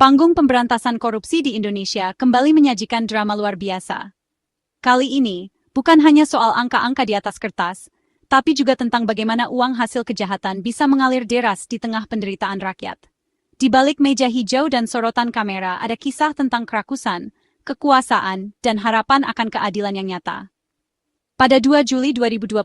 Panggung pemberantasan korupsi di Indonesia kembali menyajikan drama luar biasa. Kali ini, bukan hanya soal angka-angka di atas kertas, tapi juga tentang bagaimana uang hasil kejahatan bisa mengalir deras di tengah penderitaan rakyat. Di balik meja hijau dan sorotan kamera ada kisah tentang kerakusan, kekuasaan, dan harapan akan keadilan yang nyata. Pada 2 Juli 2025,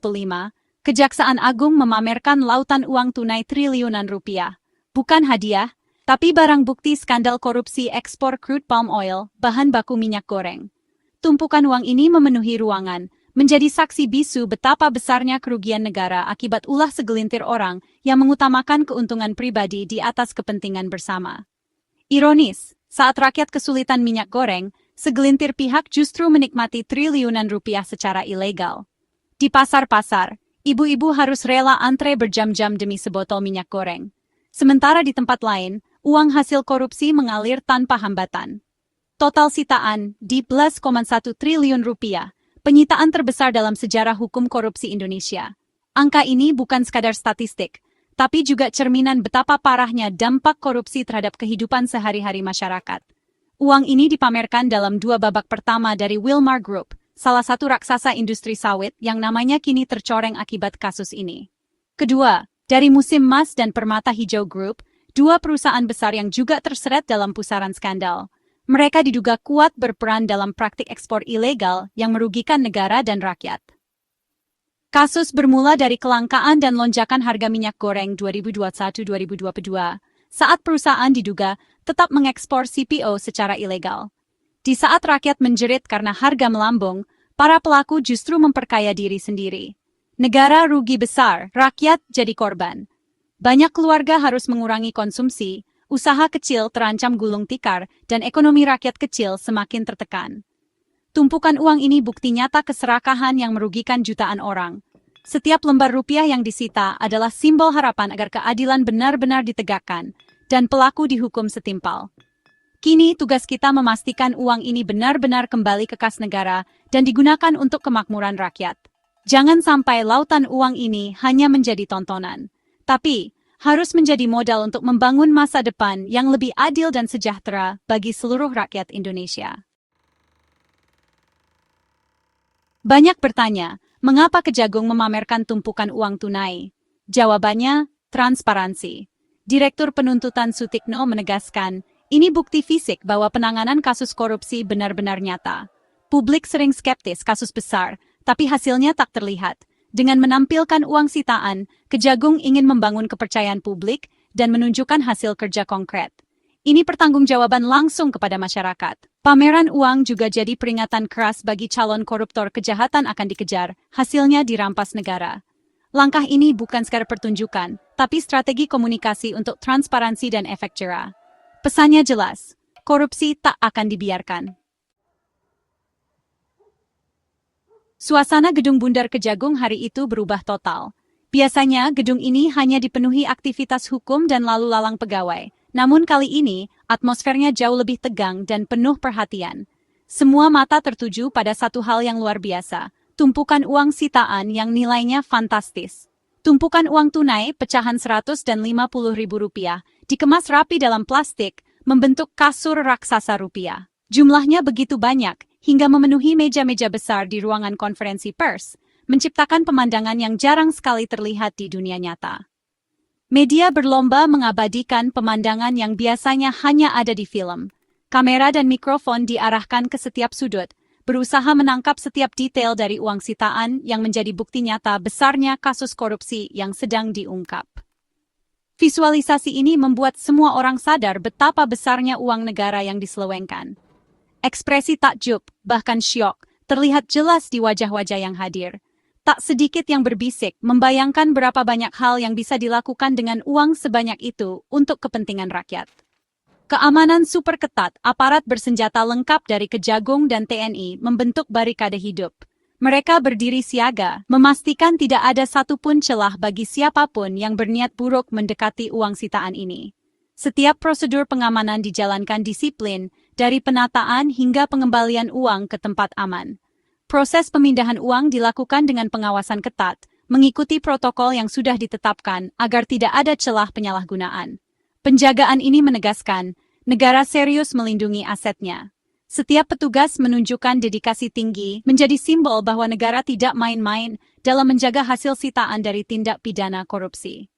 Kejaksaan Agung memamerkan lautan uang tunai triliunan rupiah. Bukan hadiah, tapi barang bukti skandal korupsi ekspor crude palm oil, bahan baku minyak goreng. Tumpukan uang ini memenuhi ruangan, menjadi saksi bisu betapa besarnya kerugian negara akibat ulah segelintir orang yang mengutamakan keuntungan pribadi di atas kepentingan bersama. Ironis, saat rakyat kesulitan minyak goreng, segelintir pihak justru menikmati triliunan rupiah secara ilegal. Di pasar-pasar, ibu-ibu harus rela antre berjam-jam demi sebotol minyak goreng. Sementara di tempat lain, uang hasil korupsi mengalir tanpa hambatan. Total sitaan di 11,1 triliun rupiah, penyitaan terbesar dalam sejarah hukum korupsi Indonesia. Angka ini bukan sekadar statistik, tapi juga cerminan betapa parahnya dampak korupsi terhadap kehidupan sehari-hari masyarakat. Uang ini dipamerkan dalam 2 babak pertama dari Wilmar Group, salah satu raksasa industri sawit yang namanya kini tercoreng akibat kasus ini. Kedua, dari Musim Mas dan Permata Hijau Group, 2 perusahaan besar yang juga terseret dalam pusaran skandal. Mereka diduga kuat berperan dalam praktik ekspor ilegal yang merugikan negara dan rakyat. Kasus bermula dari kelangkaan dan lonjakan harga minyak goreng 2021-2022, saat perusahaan diduga tetap mengekspor CPO secara ilegal. Di saat rakyat menjerit karena harga melambung, para pelaku justru memperkaya diri sendiri. Negara rugi besar, rakyat jadi korban. Banyak keluarga harus mengurangi konsumsi, usaha kecil terancam gulung tikar, dan ekonomi rakyat kecil semakin tertekan. Tumpukan uang ini bukti nyata keserakahan yang merugikan jutaan orang. Setiap lembar rupiah yang disita adalah simbol harapan agar keadilan benar-benar ditegakkan, dan pelaku dihukum setimpal. Kini tugas kita memastikan uang ini benar-benar kembali ke kas negara dan digunakan untuk kemakmuran rakyat. Jangan sampai lautan uang ini hanya menjadi tontonan, tapi harus menjadi modal untuk membangun masa depan yang lebih adil dan sejahtera bagi seluruh rakyat Indonesia. Banyak bertanya, mengapa Kejagung memamerkan tumpukan uang tunai? Jawabannya, transparansi. Direktur Penuntutan Sutikno menegaskan, ini bukti fisik bahwa penanganan kasus korupsi benar-benar nyata. Publik sering skeptis kasus besar, tapi hasilnya tak terlihat. Dengan menampilkan uang sitaan, Kejagung ingin membangun kepercayaan publik dan menunjukkan hasil kerja konkret. Ini pertanggungjawaban langsung kepada masyarakat. Pameran uang juga jadi peringatan keras bagi calon koruptor kejahatan akan dikejar, hasilnya dirampas negara. Langkah ini bukan sekadar pertunjukan, tapi strategi komunikasi untuk transparansi dan efek jera. Pesannya jelas, korupsi tak akan dibiarkan. Suasana gedung Bundar Kejagung hari itu berubah total. Biasanya gedung ini hanya dipenuhi aktivitas hukum dan lalu lalang pegawai. Namun kali ini, atmosfernya jauh lebih tegang dan penuh perhatian. Semua mata tertuju pada satu hal yang luar biasa, tumpukan uang sitaan yang nilainya fantastis. Tumpukan uang tunai pecahan 100 dan 50 ribu rupiah, dikemas rapi dalam plastik, membentuk kasur raksasa rupiah. Jumlahnya begitu banyak, hingga memenuhi meja-meja besar di ruangan konferensi pers, menciptakan pemandangan yang jarang sekali terlihat di dunia nyata. Media berlomba mengabadikan pemandangan yang biasanya hanya ada di film. Kamera dan mikrofon diarahkan ke setiap sudut, berusaha menangkap setiap detail dari uang sitaan yang menjadi bukti nyata besarnya kasus korupsi yang sedang diungkap. Visualisasi ini membuat semua orang sadar betapa besarnya uang negara yang diselewengkan. Ekspresi takjub, bahkan syok, terlihat jelas di wajah-wajah yang hadir. Tak sedikit yang berbisik, membayangkan berapa banyak hal yang bisa dilakukan dengan uang sebanyak itu untuk kepentingan rakyat. Keamanan super ketat, aparat bersenjata lengkap dari Kejagung dan TNI membentuk barikade hidup. Mereka berdiri siaga, memastikan tidak ada satupun celah bagi siapapun yang berniat buruk mendekati uang sitaan ini. Setiap prosedur pengamanan dijalankan disiplin, dari penataan hingga pengembalian uang ke tempat aman. Proses pemindahan uang dilakukan dengan pengawasan ketat, mengikuti protokol yang sudah ditetapkan agar tidak ada celah penyalahgunaan. Penjagaan ini menegaskan, Negara serius melindungi asetnya. Setiap petugas menunjukkan dedikasi tinggi menjadi simbol bahwa negara tidak main-main dalam menjaga hasil sitaan dari tindak pidana korupsi.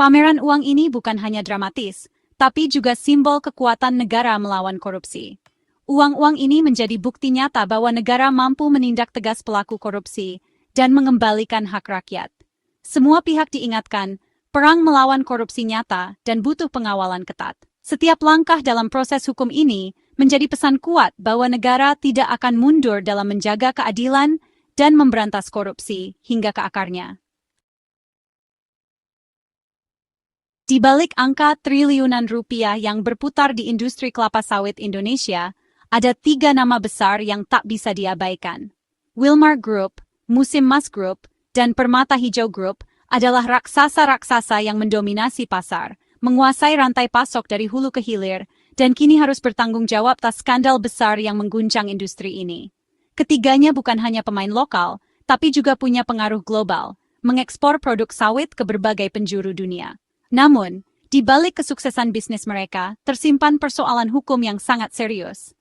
Pameran uang ini bukan hanya dramatis, tapi juga simbol kekuatan negara melawan korupsi. Uang-uang ini menjadi bukti nyata bahwa negara mampu menindak tegas pelaku korupsi dan mengembalikan hak rakyat. Semua pihak diingatkan, perang melawan korupsi nyata dan butuh pengawalan ketat. Setiap langkah dalam proses hukum ini menjadi pesan kuat bahwa negara tidak akan mundur dalam menjaga keadilan dan memberantas korupsi hingga ke akarnya. Di balik angka triliunan rupiah yang berputar di industri kelapa sawit Indonesia, ada 3 nama besar yang tak bisa diabaikan. Wilmar Group, Musim Mas Group, dan Permata Hijau Group adalah raksasa-raksasa yang mendominasi pasar, menguasai rantai pasok dari hulu ke hilir, dan kini harus bertanggung jawab atas skandal besar yang mengguncang industri ini. Ketiganya bukan hanya pemain lokal, tapi juga punya pengaruh global, mengekspor produk sawit ke berbagai penjuru dunia. Namun, di balik kesuksesan bisnis mereka, tersimpan persoalan hukum yang sangat serius.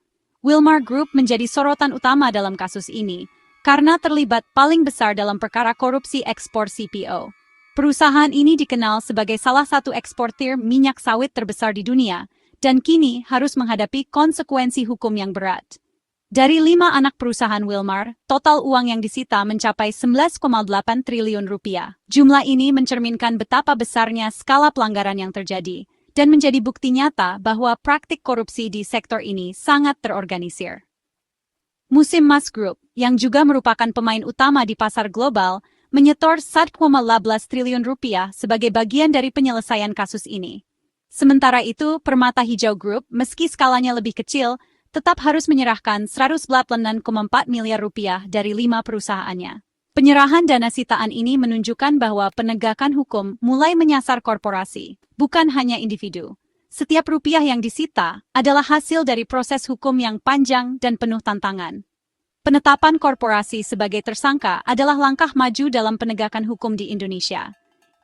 Wilmar Group menjadi sorotan utama dalam kasus ini, karena terlibat paling besar dalam perkara korupsi ekspor CPO. Perusahaan ini dikenal sebagai salah satu eksportir minyak sawit terbesar di dunia, dan kini harus menghadapi konsekuensi hukum yang berat. Dari 5 anak perusahaan Wilmar, total uang yang disita mencapai 11,8 triliun rupiah. Jumlah ini mencerminkan betapa besarnya skala pelanggaran yang terjadi, dan menjadi bukti nyata bahwa praktik korupsi di sektor ini sangat terorganisir. Musim Mas Group, yang juga merupakan pemain utama di pasar global, menyetor 1,11 triliun rupiah sebagai bagian dari penyelesaian kasus ini. Sementara itu, Permata Hijau Group, meski skalanya lebih kecil, tetap harus menyerahkan 108,4 miliar rupiah dari 5 perusahaannya. Penyerahan dana sitaan ini menunjukkan bahwa penegakan hukum mulai menyasar korporasi, bukan hanya individu. Setiap rupiah yang disita adalah hasil dari proses hukum yang panjang dan penuh tantangan. Penetapan korporasi sebagai tersangka adalah langkah maju dalam penegakan hukum di Indonesia.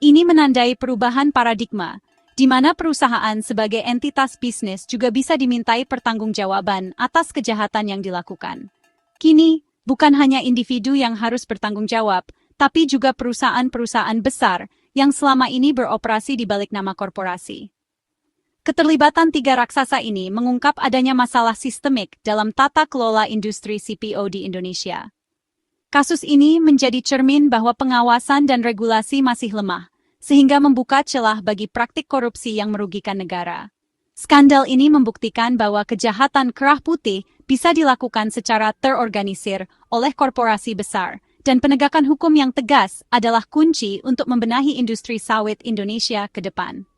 Ini menandai perubahan paradigma, di mana perusahaan sebagai entitas bisnis juga bisa dimintai pertanggungjawaban atas kejahatan yang dilakukan. Kini, bukan hanya individu yang harus bertanggung jawab, tapi juga perusahaan-perusahaan besar yang selama ini beroperasi di balik nama korporasi. Keterlibatan 3 raksasa ini mengungkap adanya masalah sistemik dalam tata kelola industri CPO di Indonesia. Kasus ini menjadi cermin bahwa pengawasan dan regulasi masih lemah, sehingga membuka celah bagi praktik korupsi yang merugikan negara. Skandal ini membuktikan bahwa kejahatan kerah putih bisa dilakukan secara terorganisir oleh korporasi besar, dan penegakan hukum yang tegas adalah kunci untuk membenahi industri sawit Indonesia ke depan.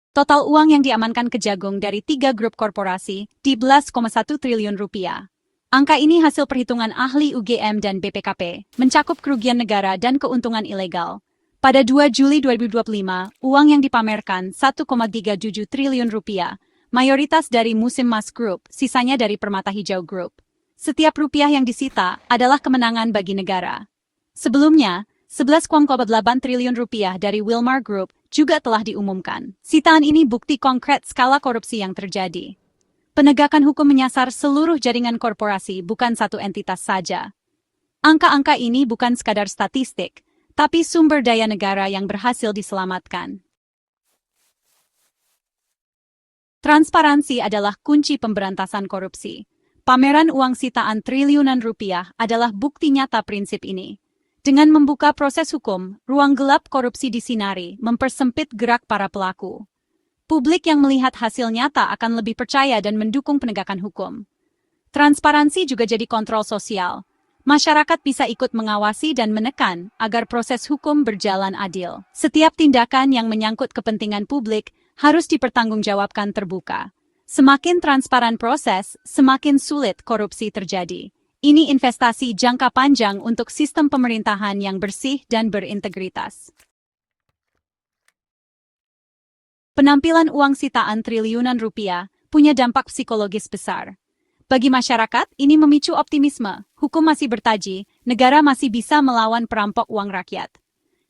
Total uang yang diamankan Kejagung dari 3 grup korporasi di 11,1 triliun rupiah. Angka ini hasil perhitungan ahli UGM dan BPKP, mencakup kerugian negara dan keuntungan ilegal. Pada 2 Juli 2025, uang yang dipamerkan 1,37 triliun rupiah, mayoritas dari Musim Mas Group, sisanya dari Permata Hijau Group. Setiap rupiah yang disita adalah kemenangan bagi negara. Sebelumnya, 11,8 triliun rupiah dari Wilmar Group juga telah diumumkan. Sitaan ini bukti konkret skala korupsi yang terjadi. Penegakan hukum menyasar seluruh jaringan korporasi, bukan satu entitas saja. Angka-angka ini bukan sekadar statistik, tapi sumber daya negara yang berhasil diselamatkan. Transparansi adalah kunci pemberantasan korupsi. Pameran uang sitaan triliunan rupiah adalah bukti nyata prinsip ini. Dengan membuka proses hukum, ruang gelap korupsi disinari, mempersempit gerak para pelaku. Publik yang melihat hasil nyata akan lebih percaya dan mendukung penegakan hukum. Transparansi juga jadi kontrol sosial. Masyarakat bisa ikut mengawasi dan menekan agar proses hukum berjalan adil. Setiap tindakan yang menyangkut kepentingan publik harus dipertanggungjawabkan terbuka. Semakin transparan proses, semakin sulit korupsi terjadi. Ini investasi jangka panjang untuk sistem pemerintahan yang bersih dan berintegritas. Penampilan uang sitaan triliunan rupiah punya dampak psikologis besar. Bagi masyarakat, ini memicu optimisme, hukum masih bertaji, negara masih bisa melawan perampok uang rakyat.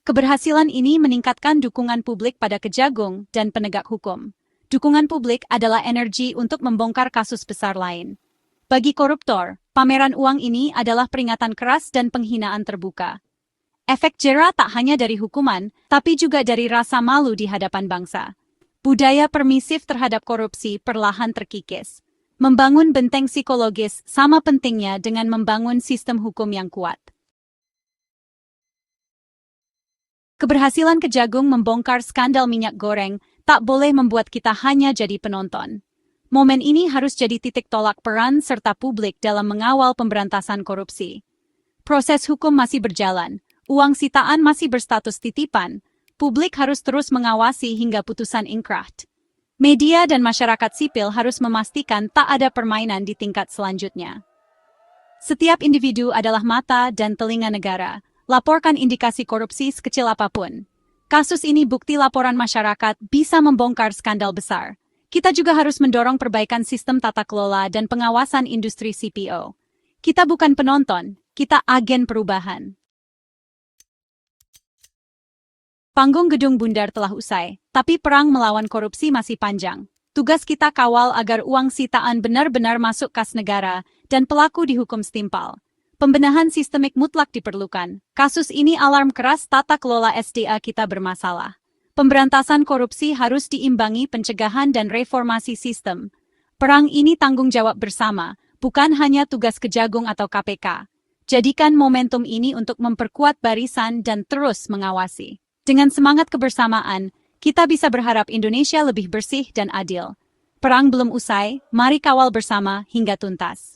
Keberhasilan ini meningkatkan dukungan publik pada Kejagung dan penegak hukum. Dukungan publik adalah energi untuk membongkar kasus besar lain. Bagi koruptor, pameran uang ini adalah peringatan keras dan penghinaan terbuka. Efek jera tak hanya dari hukuman, tapi juga dari rasa malu di hadapan bangsa. Budaya permisif terhadap korupsi perlahan terkikis. Membangun benteng psikologis sama pentingnya dengan membangun sistem hukum yang kuat. Keberhasilan Kejagung membongkar skandal minyak goreng tak boleh membuat kita hanya jadi penonton. Momen ini harus jadi titik tolak peran serta publik dalam mengawal pemberantasan korupsi. Proses hukum masih berjalan, uang sitaan masih berstatus titipan, publik harus terus mengawasi hingga putusan inkrah. Media dan masyarakat sipil harus memastikan tak ada permainan di tingkat selanjutnya. Setiap individu adalah mata dan telinga negara. Laporkan indikasi korupsi sekecil apapun. Kasus ini bukti laporan masyarakat bisa membongkar skandal besar. Kita juga harus mendorong perbaikan sistem tata kelola dan pengawasan industri CPO. Kita bukan penonton, kita agen perubahan. Panggung Gedung Bundar telah usai, tapi perang melawan korupsi masih panjang. Tugas kita kawal agar uang sitaan benar-benar masuk kas negara dan pelaku dihukum setimpal. Pembenahan sistemik mutlak diperlukan. Kasus ini alarm keras tata kelola SDA kita bermasalah. Pemberantasan korupsi harus diimbangi pencegahan dan reformasi sistem. Perang ini tanggung jawab bersama, bukan hanya tugas Kejagung atau KPK. Jadikan momentum ini untuk memperkuat barisan dan terus mengawasi. Dengan semangat kebersamaan, kita bisa berharap Indonesia lebih bersih dan adil. Perang belum usai, mari kawal bersama hingga tuntas.